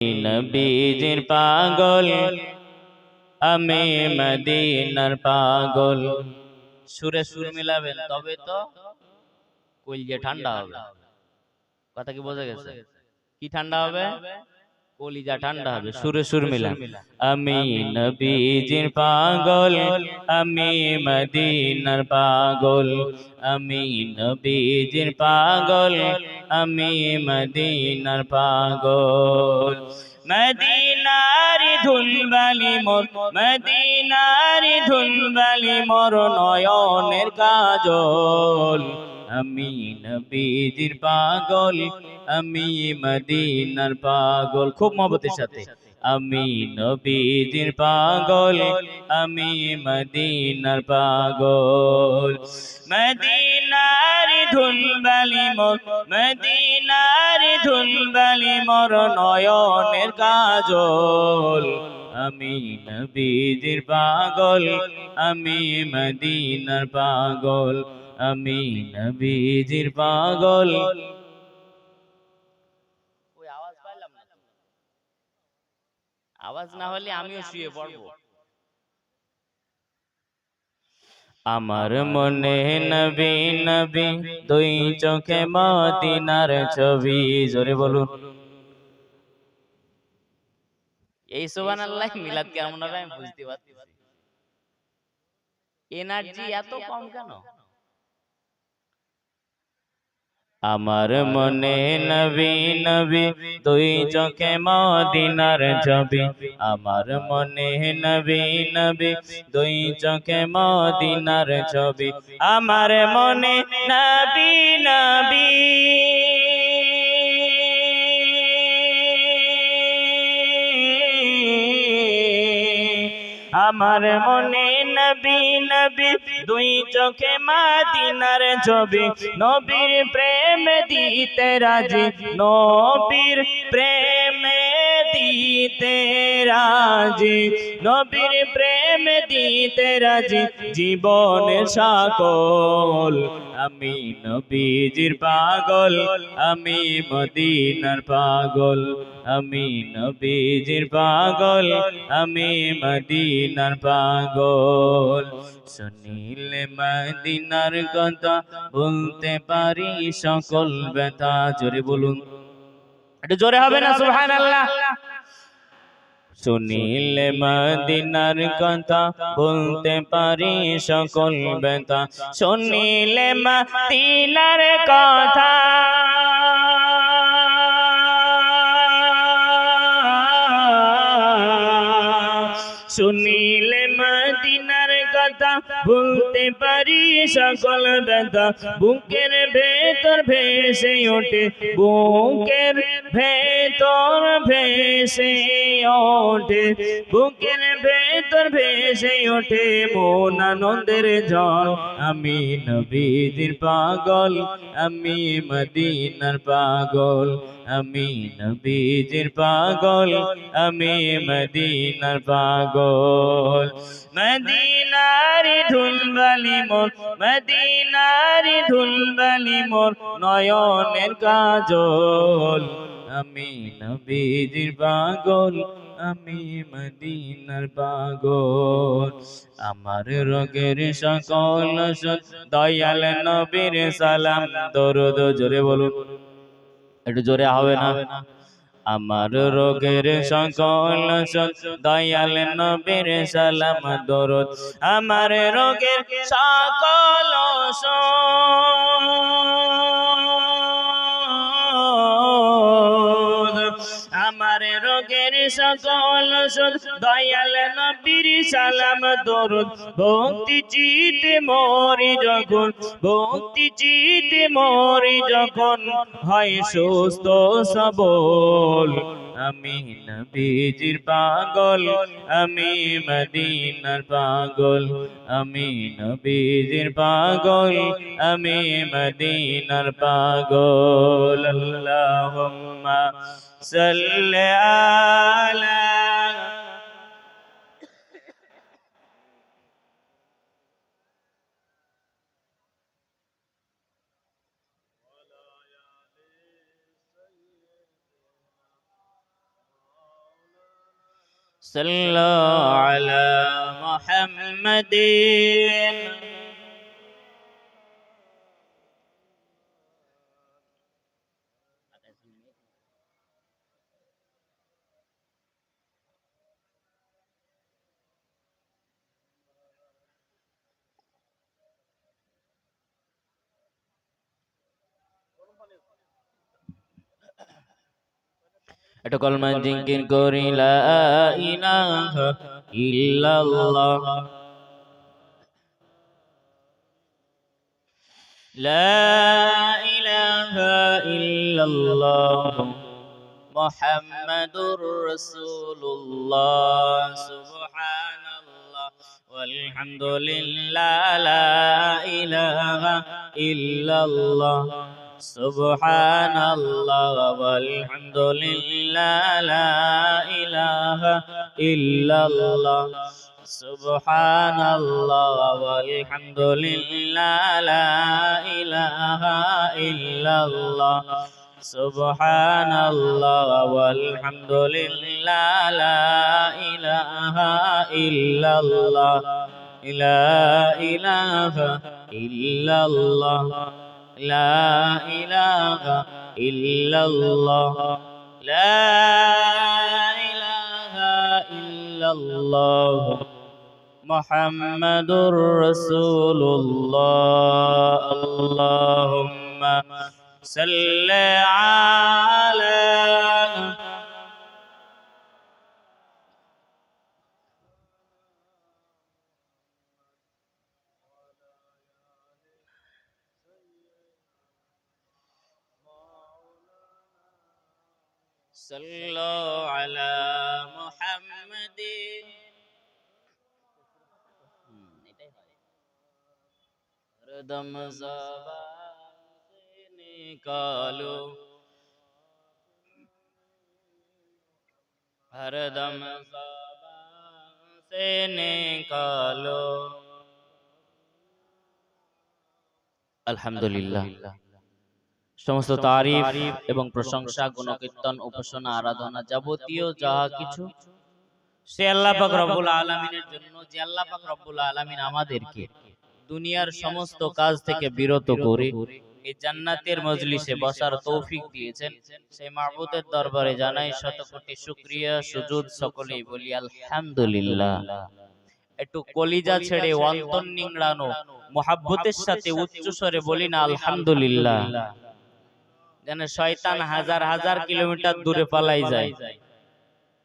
নবীজির পাগল, আমি মদিনার পাগল। সুরে সুর মিলাবেন তবে তো কলিজা ঠান্ডা হবে। কথা কি বোঝা গেছে? কি ঠান্ডা হবে? কলিজা ঠান্ডা হবে। সুরে সুর মিলান। আমি নবীজির পাগল, আমি মদিনার পাগল। আমি নবীজির পাগল, আমি মদিনার পাগল। মদিনারি ধুলবালি মোর, মদিনারি ধুলবালি মোর নয়নের কাজল। আমি নবীজির পাগল, আমি মদিনার পাগল। খুব মহব্বতের সাথে। আমি নবীজির পাগল, আমি মদিনার পাগল। মদিনার ধুলবালি মোর, মদিনার ধুলবালি মোর নয়নের কাজল। আমি নবীজির পাগল, আমি মদিনার পাগল। আমি নবীজির পাগল। ওই আওয়াজ পাইলাম না। আওয়াজ না হলে আমিও শুয়ে পড়ব। আমার মনে নবী নবী, দুই চোখে মদিনার ছবি। জোরে বলুন। এই সুবহানাল্লাহ মিলাদ কেমন হবে আমি বুঝতে পারছি। এনার্জি এত কম কেন? আমার মনে নবী নবী, দুই চোখে মদিনার ছবি। আমার মনে নবী নবী, দুই চোখে মদিনার ছবি। আমার মনে নবী নবী, আমার মনে নবী নবী, দুই চোখে মদিনার ছবি। নবীর প্রেম দিতে রাজি, নবীর প্রেম দিতে রাজি, নবীর প্রেম দিতে রাজি জীবনের সকল। আমি নবীজির পাগল, আমি মদিনার পাগল। আমি নবীজির পাগল, আমি মদিনার পাগল। শুনিলে মদিনার কথা বলতে পারি সকল ব্যথা। জোরে বলুন, একটু জোরে হবে না? সুবহানাল্লাহ। শুনিলে মদিনার কথা বলতে পারি সকল ব্যথা। শুনিলে মদিনার কথা, শুনিলে মদিনার কথা বলতে পারি সকল ব্যথা। বুকের ভেতর ভেসে ওঠে, বুকের ভেতর ভেসে ওঠে, বুকের ভেতর ভেসে ওঠে মন আনন্দের জল। আমি নবীজির পাগল, আমি মদিনার পাগল। আমি নবীজির পাগল, আমি মদিনার পাগল। মদিনারি ধুলবালি মোর, মদিনারি ধুলবালি মোর নয়নের কাজল। আমি নবীজির পাগল, আমি মদিনার পাগল। আমার রোগের সকল ওষুধ দয়াল নবীর সালাম দরুদ। জোরে বলুন, একটু জোরে হবে না? আমার রোগের সকল ওষুধ দয়াল নবীর সালাম দরুদ। আমার রোগের সকল ওষুধ, আমার রোগের সকল ওষুধ দয়াল নবীর সালাম দরুদ। ভক্তি চিতে মরি যখন, ভক্তি চিতে মরি যখন হয় সুস্থ সবল। আমি নবীজির পাগল, আমি মদিনার পাগল। আমি নবীজির পাগল, আমি মদিনার পাগল। আল্লাহুম্মা সাল্লি আলা صلوا على محمد এটা কলমা জিকির করি লা ইলাহা ইল্লাল্লাহ লা ইলাহা ইল্লাল্লাহ মুহাম্মাদুর রাসূলুল্লাহ সুবহানাল্লাহ ওয়ালহামদুলিল্লাহ লা ইলাহা ইল্লাল্লাহ সুবহানাল্লাহ ওয়ালহামদুলিল্লাহ লা ইলাহা ইল্লাল্লাহ সুবহানাল্লাহ ওয়ালহামদুলিল্লাহ লা ইলাহা ইল্লাল্লাহ সুবহানাল্লাহ ওয়ালহামদুলিল্লাহ লা ইলাহা ইল্লাল্লাহ লা ইলাহা ইল্লাল্লাহ লা ইলাহা ইল্লাল্লাহ লা ইলাহা ইল্লাল্লাহ মুহাম্মাদুর রাসূলুল্লাহ আল্লাহুম্মা সাল্লি আলা صلوا على محمد हरदम ज़बान से निकालो हरदम ज़बान से निकालो আলহামদুলিল্লাহ সমস্ত তারিফ এবং প্রশংসা গুণকীর্তন উপাসনা আরাধনা যাবতীয় যাহা কিছু সে আল্লাহ পাক রব্বুল আলামিনের জন্য, যে আল্লাহ পাক রব্বুল আলামিন আমাদেরকে দুনিয়ার সমস্ত কাজ থেকে বিরত করে এই জান্নাতের মজলিসে বসার তৌফিক দিয়েছেন। সেই মাবুদের দরবারে জানাই শত কোটি শুকরিয়া সুজুদ, সকলেই বলি আলহামদুলিল্লাহ। একটু কলিজা ছেড়ে অন্তর নিংড়ানো মুহাব্বতের সাথে উচ্চ স্বরে বলি না আলহামদুলিল্লাহ। যেন শয়তান হাজার হাজার কিলোমিটার দূরে পালাই যায়,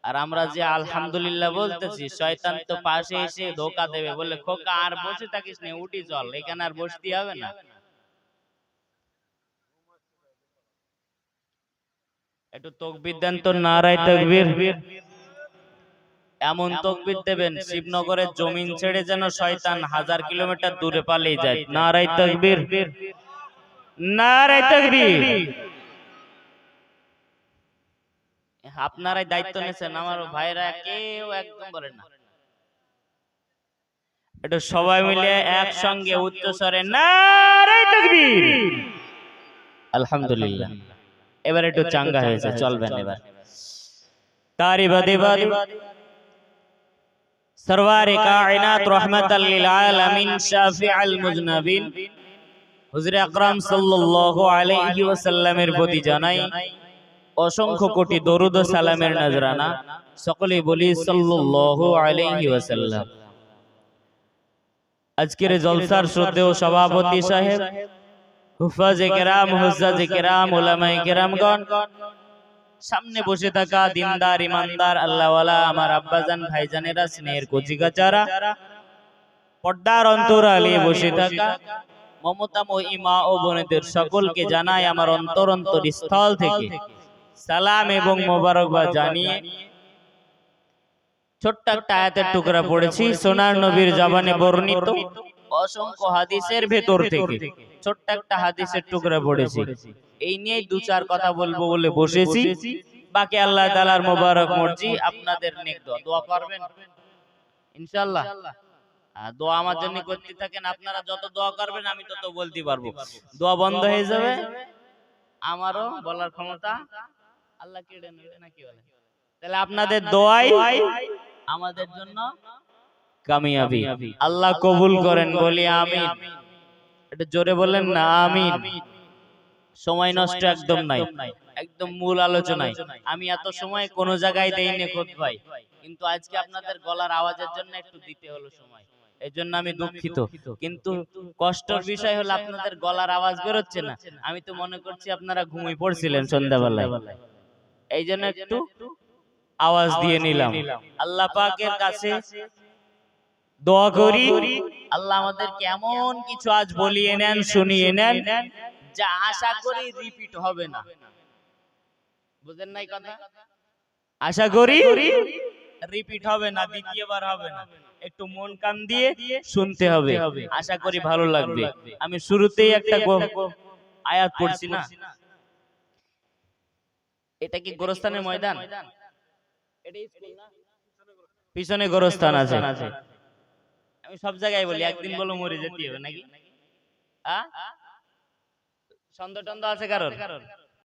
আর আমরা যে আলহামদুলিল্লাহ বলতেছি শয়তান তো পাশে এসে ধোকা দেবে, বলে খোকা আর বসে থাকিস না, উঠি চল, এখানে আর বসতে হবে না। একটু তাকবীর দেন তো, নারায়ে তাকবীর। এমন তাকবীর দেবেন শিবনগরের জমিন ছেড়ে যেন শয়তান হাজার কিলোমিটার দূরে পালিয়ে যায়। নারায়ে তাকবীর, নারায়ে তাকবীর। আপনারাই দায়িত্ব নিয়েছেন, আমার ভাইরা কেউ একদম বলে না। এটা সবাই মিলে একসঙ্গে উচ্চ স্বরে নারায়ে তাকবীর। আলহামদুলিল্লাহ। এবার একটু চাঙ্গা হয়েছে, চলবেন এবার। তারি বাদে বাদে সরওয়ারে কায়নাত রাহমাতাল লিল আলামিন শাফিউল মুজনাবিন হুজুর আকরাম সাল্লাল্লাহু আলাইহি ওয়াসাল্লামের প্রতি জানাই অসংখ্য কোটি দরুদ ও সালামের নজরানা। সকলেই বলি সাল্লাল্লাহু আলাইহি ওয়াসাল্লাম। আজকের জলসার শ্রদ্ধেয় সভাপতি সাহেব, হুফাজে কেরাম, হুজ্জাজে কেরাম, উলামায়ে কেরামগণ, সামনে বসে থাকা দিনদার ইমানদার আল্লাহওয়ালা আমার আব্বাজান ভাইজানেরা, স্নেহের কচিকাচারা, পর্দার অন্তরালে বসে থাকা মমতাময়ী মা ও বোনেদের সকলকে জানাই আমার অন্তর স্থল থেকে সালাম এবং মোবারকবাদ জানিয়ে ছোট্ট একটা আয়াতের টুকরা পড়েছি সোনার নবীর জবানে বর্ণিত অসংখ্য হাদিসের ভেতর থেকে ছোট্ট একটা হাদিসের টুকরা পড়েছি। এই নিয়ে দু চার কথা বলবো বলে বসেছি। বাকি আল্লাহ তাআলার মোবারক মর্জি। আপনাদের নেক দোয়া করবেন ইনশাআল্লাহ। দোয়া আমার জন্য করতে থাকেন, আপনারা যত দোয়া করবেন আমি তত বলতে পারবো। দোয়া বন্ধ হয়ে যাবে, আমারও বলার ক্ষমতা আল্লাহ কেড়ে নেবে, নাকি বলেন? তাহলে আপনাদের দোয়াই আমাদের জন্য কামিয়াবি। আল্লাহ কবুল করেন, বলি আমিন। এটা জোরে বলেন না, আমিন। সময় নষ্ট একদম নাই, একদম মূল আলোচনায়। আমি এত সময় কোন জায়গায় দেইনি খুতবায়, কিন্তু আজকে আপনাদের গলার আওয়াজের জন্য একটু দিতে হলো সময়, এই জন্য আমি দুঃখিত। কিন্তু কষ্টের বিষয় হলো আপনাদের গলার আওয়াজ বেরোচ্ছে না। আমি তো মনে করছি আপনারা ঘুমিয়ে পড়ছিলেন সন্ধ্যাবেলায়, এই জন্য একটু আওয়াজ দিয়ে নিলাম। আল্লাহ পাকের কাছে দোয়া করি, আল্লাহ আমাদেরকে এমন কিছু আজ বলিয়ে নেন, শুনিয়ে নেন, যা আশা করি রিপিট হবে না। বুঝেন নাই কথা? আশা করি রিপিট হবে না, দ্বিতীয়বার হবে না। একটু মন কান দিয়ে শুনতে হবে, আশা করি ভালো লাগবে। আমি শুরুতেই একটা আয়াত পড়ছি না, এটা কি গোরস্থানের ময়দান? এটা স্কুল না, পিছনে গোরস্থান আছে। আমি সব জায়গায় বলি, একদিন বলো মরে যেতে হবে নাকি? সন্দেহ টন্দ আছে কারোর?